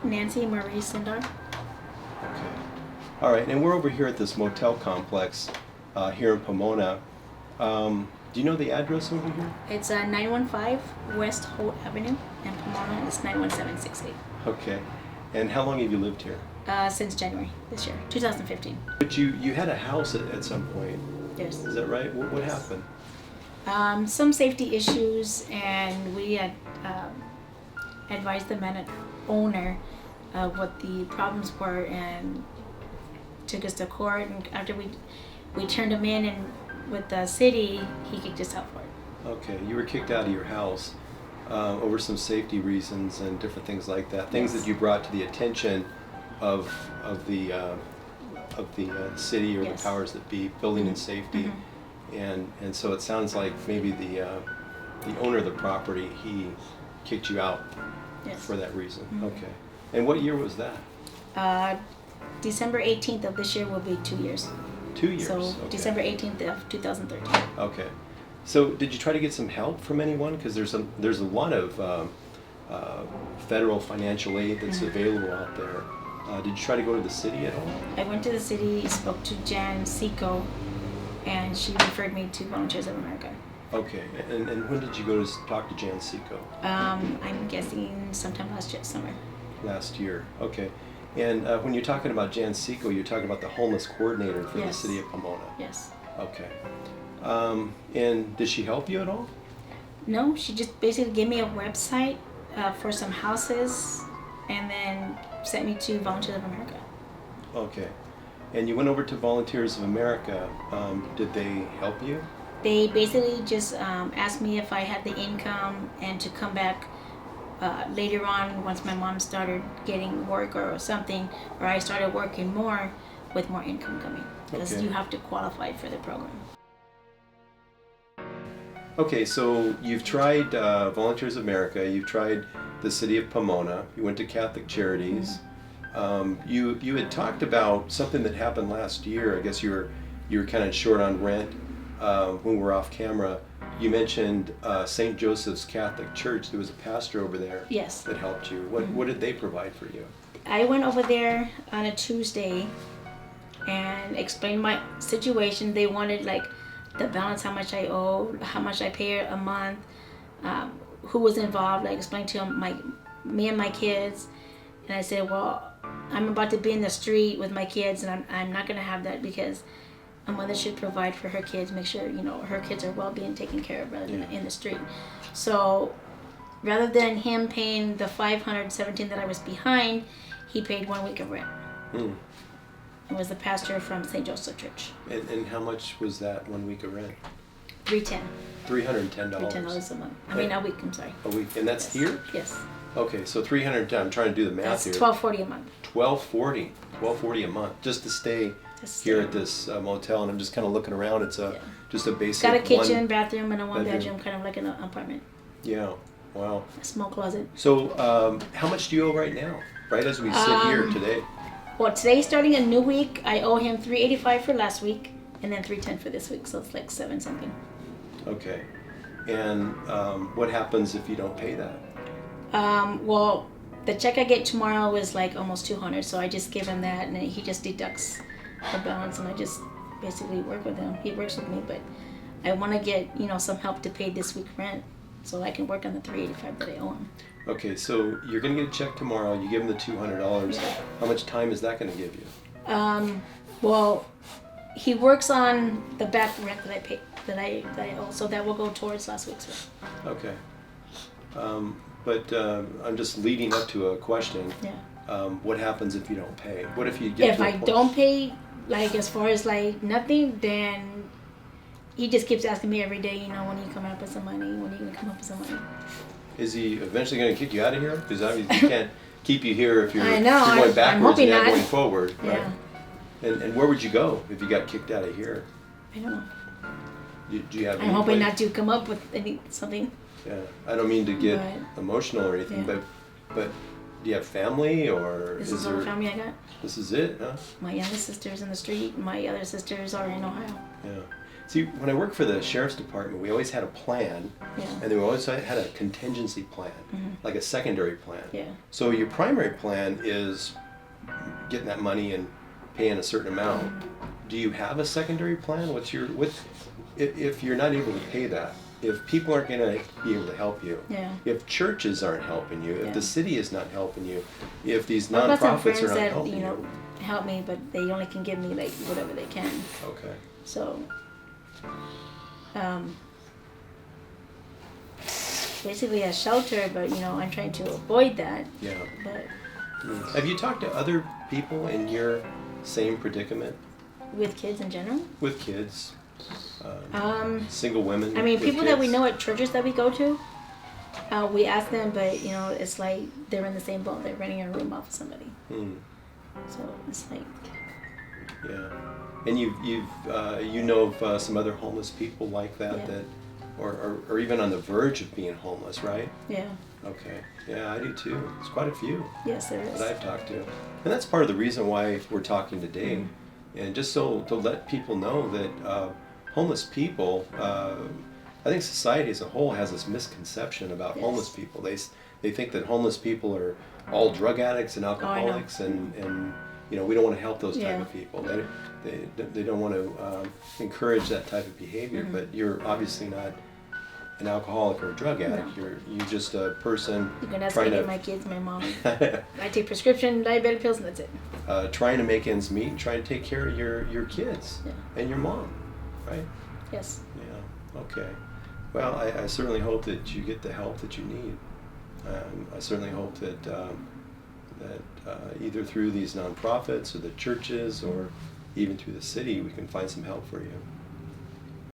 Nancy Marie Sindar. Okay. All right, and we're over here at this motel complex here in Pomona. Do you know the address over here? It's 915 West Holt Avenue, and Pomona is 91768. Okay. And how long have you lived here? Since January this year, 2015. But you had a house at some point. Yes. Is that right? What happened? Some safety issues, and we had advised the owner what the problems were, and took us to court. And after we turned him in, and with the city, he kicked us out for it. Okay, you were kicked out of your house over some safety reasons and different things like that. Things that you brought to the attention of the city or the powers that be, building and safety. And so it sounds like maybe the owner of the property, he kicked you out for that reason. Okay. And what year was that? December 18th of this year will be 2 years. 2 years. So okay. December 18th of 2013. Okay. So did you try to get some help from anyone? Because there's a lot of federal financial aid that's available out there. Did you try to go to the city at all? I went to the city, spoke to Jan Seco, and she referred me to Volunteers of America. Okay. And when did you go to talk to Jan Seco? I'm guessing sometime last year, summer. Last year. Okay. And when you're talking about Jan Seco, you're talking about the homeless coordinator for the city of Pomona. Yes. Okay. And did she help you at all? No, she just basically gave me a website for some houses, and then sent me to Volunteers of America. Okay. And you went over to Volunteers of America. Did they help you? They basically just asked me if I had the income and to come back later on once my mom started getting work or something, or I started working more with more income coming, because you have to qualify for the program. Okay, so you've tried Volunteers of America, you've tried the city of Pomona, you went to Catholic Charities. You had talked about something that happened last year. I guess you were kind of short on rent when we were off camera. You mentioned St. Joseph's Catholic Church. There was a pastor over there that helped you. What did they provide for you? I went over there on a Tuesday and explained my situation. They wanted like the balance, how much I owe, how much I pay a month, who was involved. I explained to them me and my kids, and I said, well, I'm about to be in the street with my kids, and I'm not going to have that, because a mother should provide for her kids, make sure her kids are well being taken care of rather than in the street. So rather than him paying the $517 that I was behind, he paid 1 week of rent. It was the pastor from St. Joseph Church. And how much was that 1 week of rent? $310. $310. $310 a month. I mean, a week. I'm sorry. A week, and that's here? Yes. Okay, so $310. I'm trying to do the math That's here. $1240 a month. $1240 a month just to stay here at this motel. And I'm just kind of looking around. It's just a basic. Got a kitchen, bathroom, and a one bedroom, kind of like an apartment. Yeah. Wow. A small closet. So, how much do you owe right now? Right as we sit here today. Well, today, starting a new week, I owe him $385 for last week, and then $310 for this week. So it's like $7 something. Okay. And what happens if you don't pay that? Well, the check I get tomorrow is like almost $200, so I just give him that, and then he just deducts the balance, and I just basically work with him. He works with me, but I want to get some help to pay this week's rent, so I can work on the $385 that I owe him. Okay, so you're gonna get a check tomorrow. You give him the $200. Yeah. How much time is that gonna give you? Well, he works on the back rent that I pay, that I owe, so that will go towards last week's rent. Okay. But I'm just leading up to a question. Yeah. What happens if you don't pay? What if you get If I don't pay, like as far as like nothing, then he just keeps asking me every day, when are you coming up with some money? When are you gonna come up with some money? Is he eventually going to kick you out of here? Because obviously he can't keep you here if you're, I know, you're going backwards and not not. going forward. Right? Yeah. And where would you go if you got kicked out of here? I don't know. Do you have I'm hoping not to come up with something. Yeah, I don't mean to get emotional or anything, but do you have family, or this is all the family I got? This is it, huh? My youngest sister's in the street. My other sisters are in Ohio. Yeah. See, when I worked for the sheriff's department, we always had a plan, Yeah. and then we always had a contingency plan, like a secondary plan. Yeah. So your primary plan is getting that money and paying a certain amount. Do you have a secondary plan? If you're not able to pay that? If people aren't going to be able to help you, Yeah. if churches aren't helping you, if Yeah. the city is not helping you, if these I've got some nonprofits friends are not that, helping you know, you. help me, but they only can give me like whatever they can. Okay. So, basically a shelter, but you know, I'm trying to avoid that. Yeah. But Have you talked to other people in your same predicament? with kids in general, With kids? um, Single women? I mean, with people that we kids? know at churches that we go to, we ask them, but you know, it's like they're in the same boat. They're renting a room off of somebody. So it's like, Yeah. And you know of some other homeless people like that, Yeah. that or even on the verge of being homeless, right? yeah, Okay. Yeah, I do too. It's quite a few yes, there is. that I've talked to. And that's part of the reason why we're talking today. And just so to let people know that homeless people, I think society as a whole has this misconception about Yes. homeless people. They think that homeless people are all drug addicts and I know. alcoholics, and you know, we don't want to help those type Yeah. of people. They don't want to encourage that type of behavior. But you're obviously not an alcoholic or a drug addict. No. You're just a person You can ask trying any to of my kids, my mom. I take prescription diabetic pills, and that's it. trying to make ends meet and trying to take care of your kids Yeah. and your mom, right? Yes. Yeah. Okay. Well, I certainly hope that you get the help that you need. I certainly hope that either through these nonprofits or the churches or even through the city, we can find some help for you.